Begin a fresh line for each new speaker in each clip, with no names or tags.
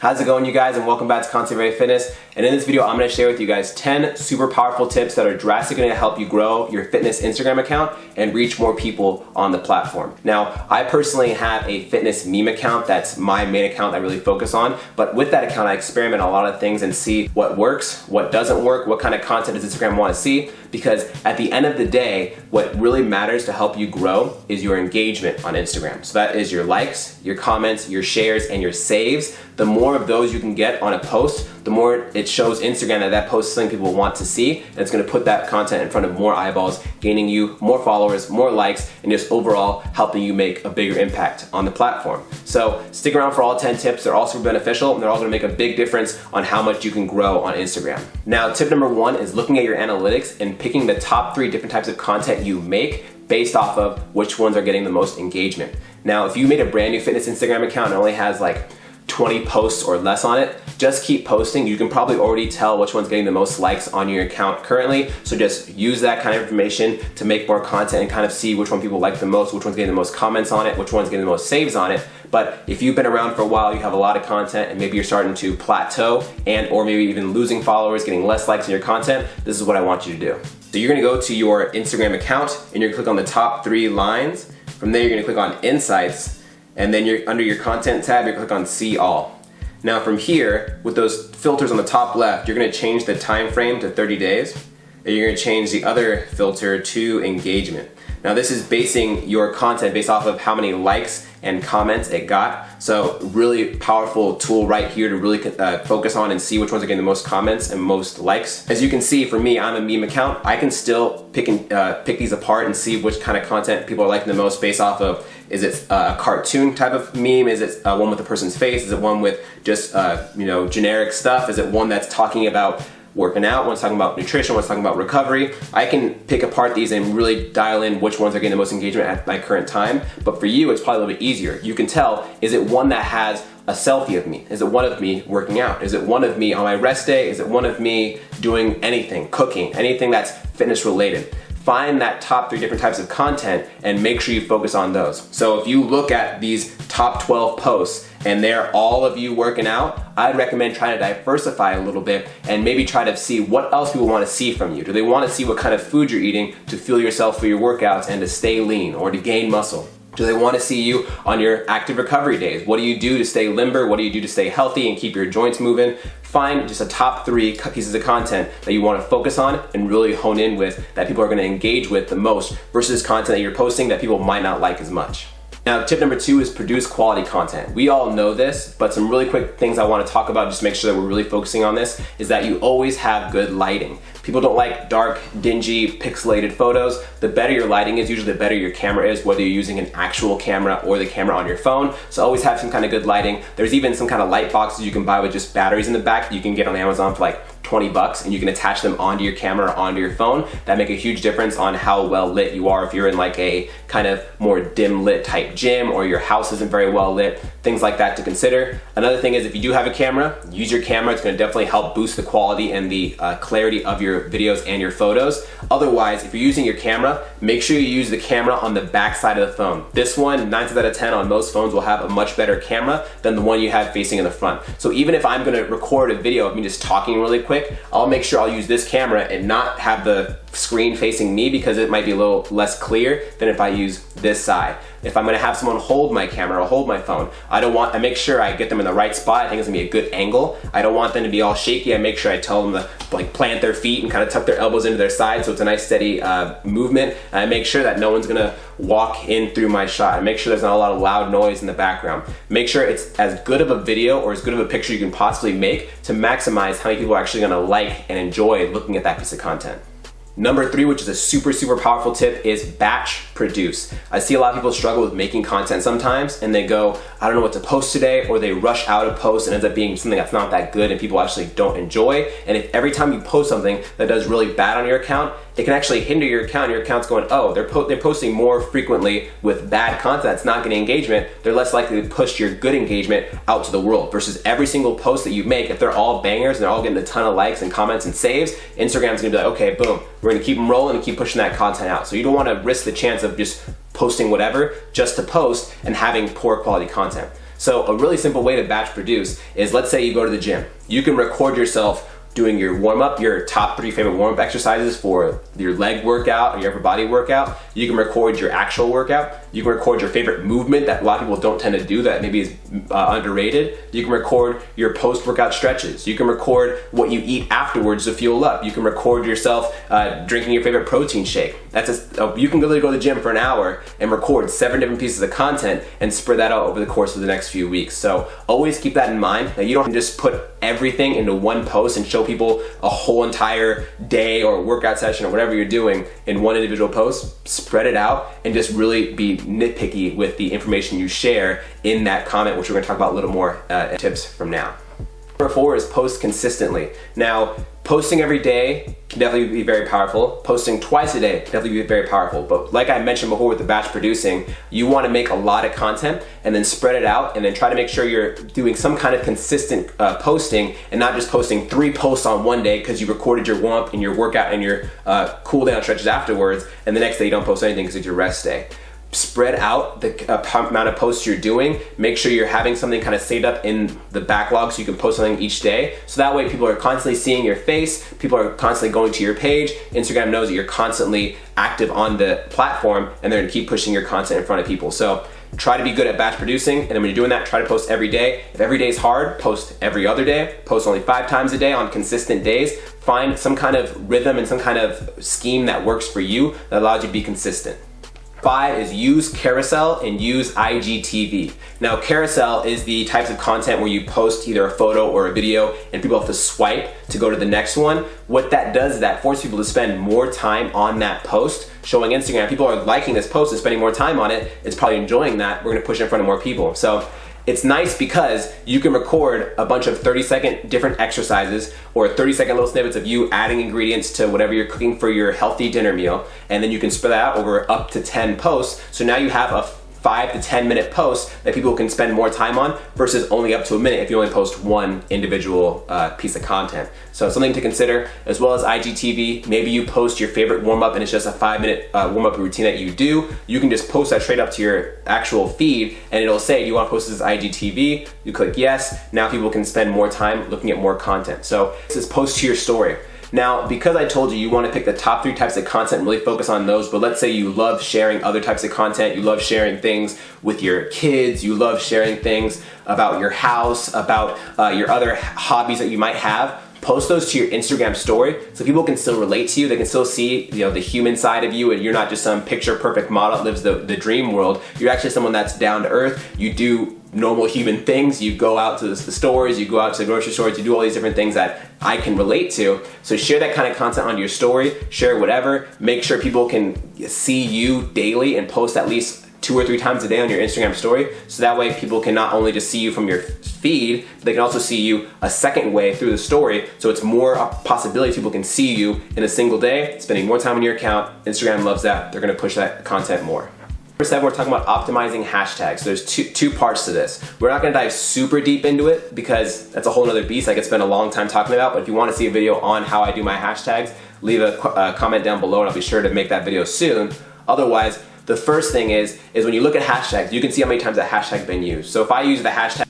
How's it going, you guys, and welcome back to Content Ready Fitness. And in this video, I'm going to share with you guys 10 super powerful tips that are drastically going to help you grow your fitness Instagram account and reach more people on the platform. Now, I personally have a fitness meme account. That's my main account that I really focus on. But with that account, I experiment a lot of things and see what works, what doesn't work, what kind of content does Instagram want to see. Because at the end of the day, what really matters to help you grow is your engagement on Instagram. So that is your likes, your comments, your shares, and your saves. The more of those you can get on a post, the more it shows Instagram that that post is something people want to see, and it's going to put that content in front of more eyeballs, gaining you more followers, more likes, and just overall helping you make a bigger impact on the platform. So stick around for all 10 tips. They're all super beneficial, and they're all going to make a big difference on how much you can grow on Instagram. Now, tip number 1 is looking at your analytics and picking the top 3 different types of content you make based off of which ones are getting the most engagement. Now, if you made a brand new fitness Instagram account and it only has like 20 posts or less on it, just keep posting. You can probably already tell which one's getting the most likes on your account currently. So just use that kind of information to make more content and kind of see which one people like the most, which one's getting the most comments on it, which one's getting the most saves on it. But if you've been around for a while, you have a lot of content and maybe you're starting to plateau or maybe even losing followers, getting less likes on your content, this is what I want you to do. So you're gonna go to your Instagram account and you're gonna click on the top 3 lines. From there, you're gonna click on Insights, and then you're under your content tab, you're gonna click on See All. Now from here, with those filters on the top left, you're gonna change the time frame to 30 days, and you're gonna change the other filter to engagement. Now this is basing your content based off of how many likes and comments it got. So really powerful tool right here to really focus on and see which ones are getting the most comments and most likes. As you can see, for me, I'm a meme account. I can still pick these apart and see which kind of content people are liking the most based off of, is it a cartoon type of meme? Is it one with a person's face? Is it one with just generic stuff? Is it one that's talking about working out, one's talking about nutrition, one's talking about recovery? I can pick apart these and really dial in which ones are getting the most engagement at my current time. But for you, it's probably a little bit easier. You can tell, is it one that has a selfie of me? Is it one of me working out? Is it one of me on my rest day? Is it one of me doing anything, cooking, anything that's fitness related? Find that top 3 different types of content and make sure you focus on those. So if you look at these top 12 posts and they're all of you working out, I'd recommend trying to diversify a little bit and maybe try to see what else people want to see from you. Do they want to see what kind of food you're eating to fuel yourself for your workouts and to stay lean or to gain muscle? Do they want to see you on your active recovery days? What do you do to stay limber? What do you do to stay healthy and keep your joints moving? Find just a top 3 pieces of content that you want to focus on and really hone in with, that people are going to engage with the most, versus content that you're posting that people might not like as much. Now, tip number 2 is produce quality content. We all know this, but some really quick things I want to talk about just to make sure that we're really focusing on this is that you always have good lighting. People don't like dark, dingy, pixelated photos. The better your lighting is, usually the better your camera is, whether you're using an actual camera or the camera on your phone. So always have some kind of good lighting. There's even some kind of light boxes you can buy with just batteries in the back that you can get on Amazon for like 20 bucks, and you can attach them onto your camera or onto your phone. That make a huge difference on how well lit you are if you're in like a kind of more dim lit type gym or your house isn't very well lit, things like that to consider. Another thing is, if you do have a camera, use your camera. It's going to definitely help boost the quality and the clarity of your videos and your photos. Otherwise, if you're using your camera, make sure you use the camera on the back side of the phone. This one, 9 times out of 10 on most phones, will have a much better camera than the one you have facing in the front. So even if I'm going to record a video of me just talking really quick, I'll make sure I'll use this camera and not have the screen facing me, because it might be a little less clear than if I use this side. If I'm gonna have someone hold my camera or hold my phone, I make sure I get them in the right spot. I think it's gonna be a good angle. I don't want them to be all shaky. I make sure I tell them to like plant their feet and kind of tuck their elbows into their sides so it's a nice steady movement. And I make sure that no one's gonna walk in through my shot. I make sure there's not a lot of loud noise in the background. Make sure it's as good of a video or as good of a picture you can possibly make to maximize how many people are actually gonna like and enjoy looking at that piece of content. Number 3, which is a super powerful tip, is batch produce. I see a lot of people struggle with making content sometimes, and they go, I don't know what to post today, or they rush out a post and ends up being something that's not that good and people actually don't enjoy. And if every time you post something that does really bad on your account, it can actually hinder your account. Your account's going, oh, they're posting more frequently with bad content that's not getting engagement. They're less likely to push your good engagement out to the world, versus every single post that you make, if they're all bangers and they're all getting a ton of likes and comments and saves, Instagram's gonna be like, okay, boom, we're gonna keep them rolling and keep pushing that content out. So you don't wanna risk the chance of just posting whatever just to post and having poor quality content. So a really simple way to batch produce is, let's say you go to the gym. You can record yourself doing your warm-up, your top 3 favorite warm-up exercises for your leg workout or your upper body workout. You can record your actual workout. You can record your favorite movement that a lot of people don't tend to do that maybe is underrated. You can record your post-workout stretches. You can record what you eat afterwards to fuel up. You can record yourself drinking your favorite protein shake. You can literally go to the gym for an hour and record 7 different pieces of content and spread that out over the course of the next few weeks. So always keep that in mind, that you don't just put everything into one post and show people a whole entire day or workout session or whatever you're doing in one individual post. Spread it out and just really be nitpicky with the information you share in that comment, which we're going to talk about a little more tips from now. Number 4 is post consistently. Now, posting every day can definitely be very powerful. Posting twice a day can definitely be very powerful. But like I mentioned before with the batch producing, you want to make a lot of content and then spread it out and then try to make sure you're doing some kind of consistent posting and not just posting 3 posts on one day because you recorded your warm-up and your workout and your cool down stretches afterwards, and the next day you don't post anything because it's your rest day. Spread out the amount of posts you're doing. Make sure you're having something kind of saved up in the backlog so you can post something each day. So that way people are constantly seeing your face, people are constantly going to your page. Instagram knows that you're constantly active on the platform and they're gonna keep pushing your content in front of people. So try to be good at batch producing, and then when you're doing that, try to post every day. If every day is hard, post every other day. Post only 5 times a day on consistent days. Find some kind of rhythm and some kind of scheme that works for you that allows you to be consistent. 5 is use carousel and use IGTV. Now, carousel is the types of content where you post either a photo or a video and people have to swipe to go to the next one. What that does is that forces people to spend more time on that post, showing Instagram people are liking this post and spending more time on it. It's probably enjoying that. We're gonna push it in front of more people. So it's nice because you can record a bunch of 30-second different exercises or 30-second little snippets of you adding ingredients to whatever you're cooking for your healthy dinner meal, and then you can spread that out over up to 10 posts. So now you have a 5 to 10 minute post that people can spend more time on versus only up to a minute if you only post one individual piece of content. So something to consider, as well as IGTV. Maybe you post your favorite warm-up and it's just a 5-minute warm-up routine that you do. You can just post that straight up to your actual feed and it'll say, do you want to post this as IGTV? You click yes. Now people can spend more time looking at more content. So this is post to your story. Now, because I told you want to pick the top 3 types of content and really focus on those, but let's say you love sharing other types of content, you love sharing things with your kids, you love sharing things about your house, about your other hobbies that you might have, post those to your Instagram story so people can still relate to you. They can still see, the human side of you, and you're not just some picture perfect model that lives the dream world. You're actually someone that's down to earth. You do normal human things. You go out to the stores, you go out to the grocery stores, you do all these different things that I can relate to. So share that kind of content on your story, share whatever. Make sure people can see you daily and post at least 2 or 3 times a day on your Instagram story. So that way people can not only just see you from your feed, but they can also see you a second way through the story. So it's more a possibility people can see you in a single day, spending more time on your account. Instagram loves that. They're gonna push that content more. Number 7, we're talking about optimizing hashtags. So there's two parts to this. We're not gonna dive super deep into it because that's a whole nother beast I could spend a long time talking about, but if you wanna see a video on how I do my hashtags, leave a comment down below and I'll be sure to make that video soon. Otherwise, the first thing is when you look at hashtags, you can see how many times that hashtag's been used. So if I use the hashtag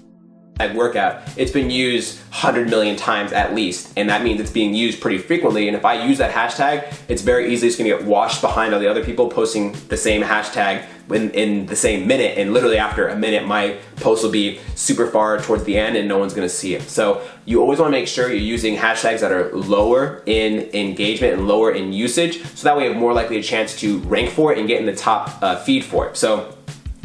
workout, it's been used 100 million times at least, and that means it's being used pretty frequently. And if I use that hashtag, it's very easily just gonna get washed behind all the other people posting the same hashtag in the same minute, and literally after a minute my post will be super far towards the end and no one's gonna see it. So you always wanna make sure you're using hashtags that are lower in engagement and lower in usage, so that way you have more likely a chance to rank for it and get in the top feed for it. So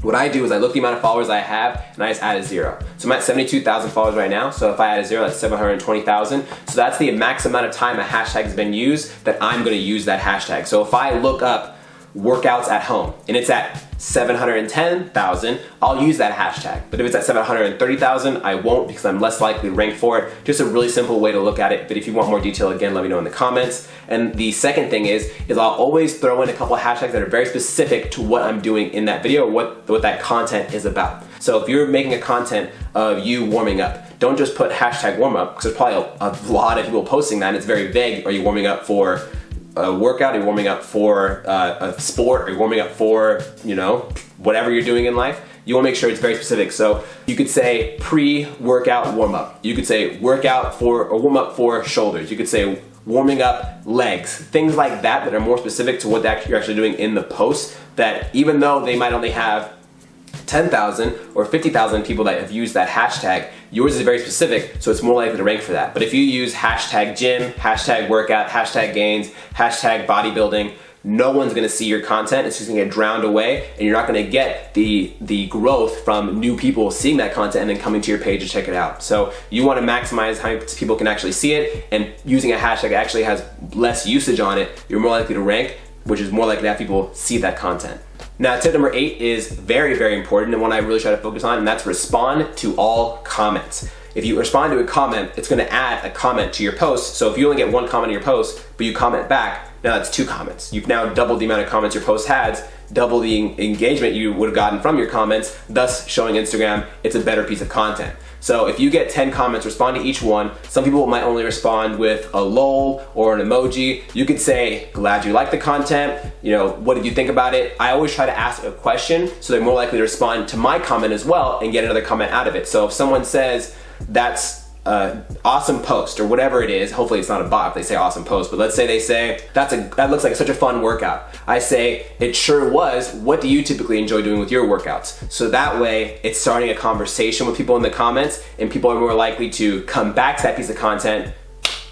what I do is I look at the amount of followers I have and I just add a 0. So I'm at 72,000 followers right now. So if I add a 0, that's 720,000. So that's the max amount of time a hashtag has been used that I'm gonna use that hashtag. So if I look up workouts at home and it's at 710,000, I'll use that hashtag. But if it's at 730,000, I won't, because I'm less likely to rank for it. Just a really simple way to look at it. But if you want more detail, again, let me know in the comments. And the second thing is I'll always throw in a couple of hashtags that are very specific to what I'm doing in that video, what that content is about. So if you're making a content of you warming up, don't just put hashtag warm up, because there's probably a lot of people posting that and it's very vague. Are you warming up for a workout? Are you warming up for a sport? Are you warming up for, whatever you're doing in life? you wanna make sure it's very specific. So you could say pre-workout warm-up. You could say workout for, or warm-up for shoulders. You could say warming up legs. Things like that are more specific to what you're actually doing in the post, that even though they might only have 10,000 or 50,000 people that have used that hashtag, yours is very specific, so it's more likely to rank for that. But if you use hashtag gym, hashtag workout, hashtag gains, hashtag bodybuilding, no one's gonna see your content. It's just gonna get drowned away, and you're not gonna get the growth from new people seeing that content and then coming to your page to check it out. So you wanna maximize how many people can actually see it, and using a hashtag that actually has less usage on it, you're more likely to rank, which is more likely to have people see that content. Now, tip number 8 is very, very important, and one I really try to focus on, and that's respond to all comments. If you respond to a comment, it's gonna add a comment to your post. So if you only get one comment in your post, but you comment back, now that's 2 comments. You've now doubled the amount of comments your post has, double the engagement you would have gotten from your comments, thus showing Instagram it's a better piece of content. So if you get 10 comments, respond to each one. Some people might only respond with a lol or an emoji. You could say, glad you like the content, what did you think about it? I always try to ask a question so they're more likely to respond to my comment as well and get another comment out of it. So if someone says, that's awesome post, or whatever it is, hopefully it's not a bot if they say awesome post, but let's say they say, that looks like such a fun workout. I say, it sure was, what do you typically enjoy doing with your workouts? So that way, it's starting a conversation with people in the comments, and people are more likely to come back to that piece of content,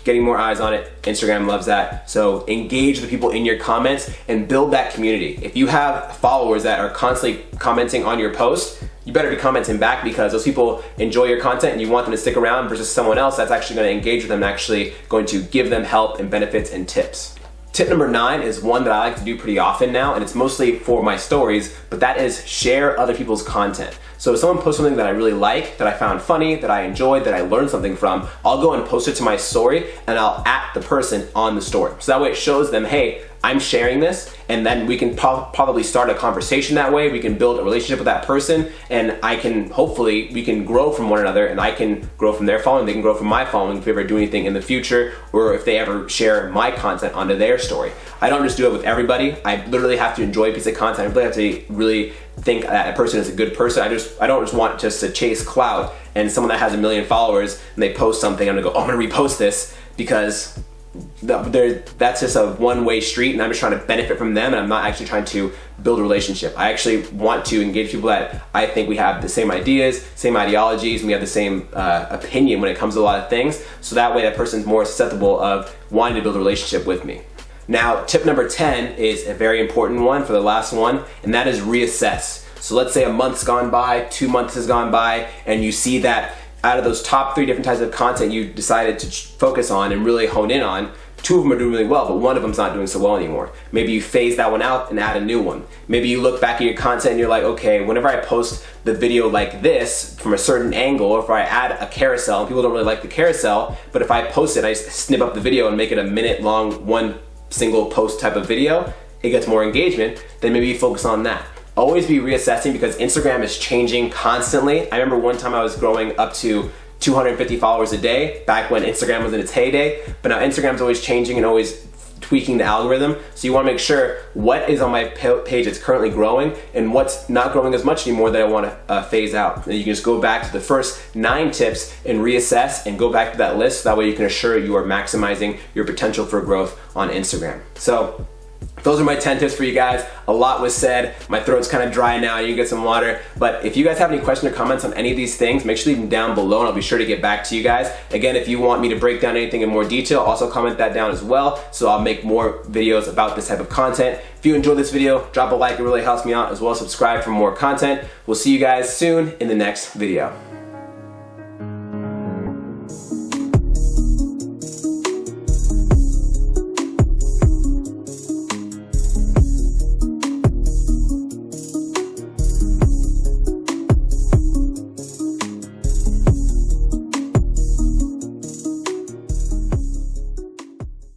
getting more eyes on it. Instagram loves that. So engage the people in your comments and build that community. If you have followers that are constantly commenting on your post, you better be commenting back, because those people enjoy your content and you want them to stick around, versus someone else that's actually going to engage with them and actually going to give them help and benefits and tips. Tip number 9 is one that I like to do pretty often now, and it's mostly for my stories, but that is share other people's content. So if someone posts something that I really like, that I found funny, that I enjoyed, that I learned something from, I'll go and post it to my story, and I'll @ the person on the story. So that way it shows them, hey, I'm sharing this, and then we can probably start a conversation that way. We can build a relationship with that person, and hopefully we can grow from one another, and I can grow from their following, they can grow from my following if we ever do anything in the future, or if they ever share my content onto their story. I don't just do it with everybody. I literally have to enjoy a piece of content. I really have to really think that a person is a good person. I don't just want to chase clout, and someone that has 1 million followers and they post something, I'm gonna go, oh, I'm gonna repost this, because that's just a one-way street, and I'm just trying to benefit from them, and I'm not actually trying to build a relationship. I actually want to engage people that I think we have the same ideas, same ideologies, and we have the same opinion when it comes to a lot of things, so that way that person's more susceptible of wanting to build a relationship with me. Now, tip number 10 is a very important one for the last one, and that is reassess. So let's say a month's gone by, 2 months has gone by, and you see that out of those top 3 different types of content you decided to focus on and really hone in on, 2 of them are doing really well, but one of them's not doing so well anymore. Maybe you phase that one out and add a new one. Maybe you look back at your content and you're like, okay, whenever I post the video like this from a certain angle, or if I add a carousel, and people don't really like the carousel, but if I post it, I snip up the video and make it a minute long, one single post type of video, it gets more engagement, then maybe you focus on that. Always be reassessing, because Instagram is changing constantly. I remember one time I was growing up to 250 followers a day, back when Instagram was in its heyday, but now Instagram's always changing and always tweaking the algorithm. So you wanna make sure what is on my page that's currently growing and what's not growing as much anymore that I wanna phase out. And you can just go back to the first 9 tips and reassess and go back to that list. That way you can assure you are maximizing your potential for growth on Instagram. So those are my 10 tips for you guys. A lot was said. My throat's kind of dry now. You get some water. But if you guys have any questions or comments on any of these things, make sure to leave them down below, and I'll be sure to get back to you guys. Again, if you want me to break down anything in more detail, also comment that down as well, so I'll make more videos about this type of content. If you enjoyed this video, drop a like. It really helps me out, as well as subscribe for more content. We'll see you guys soon in the next video.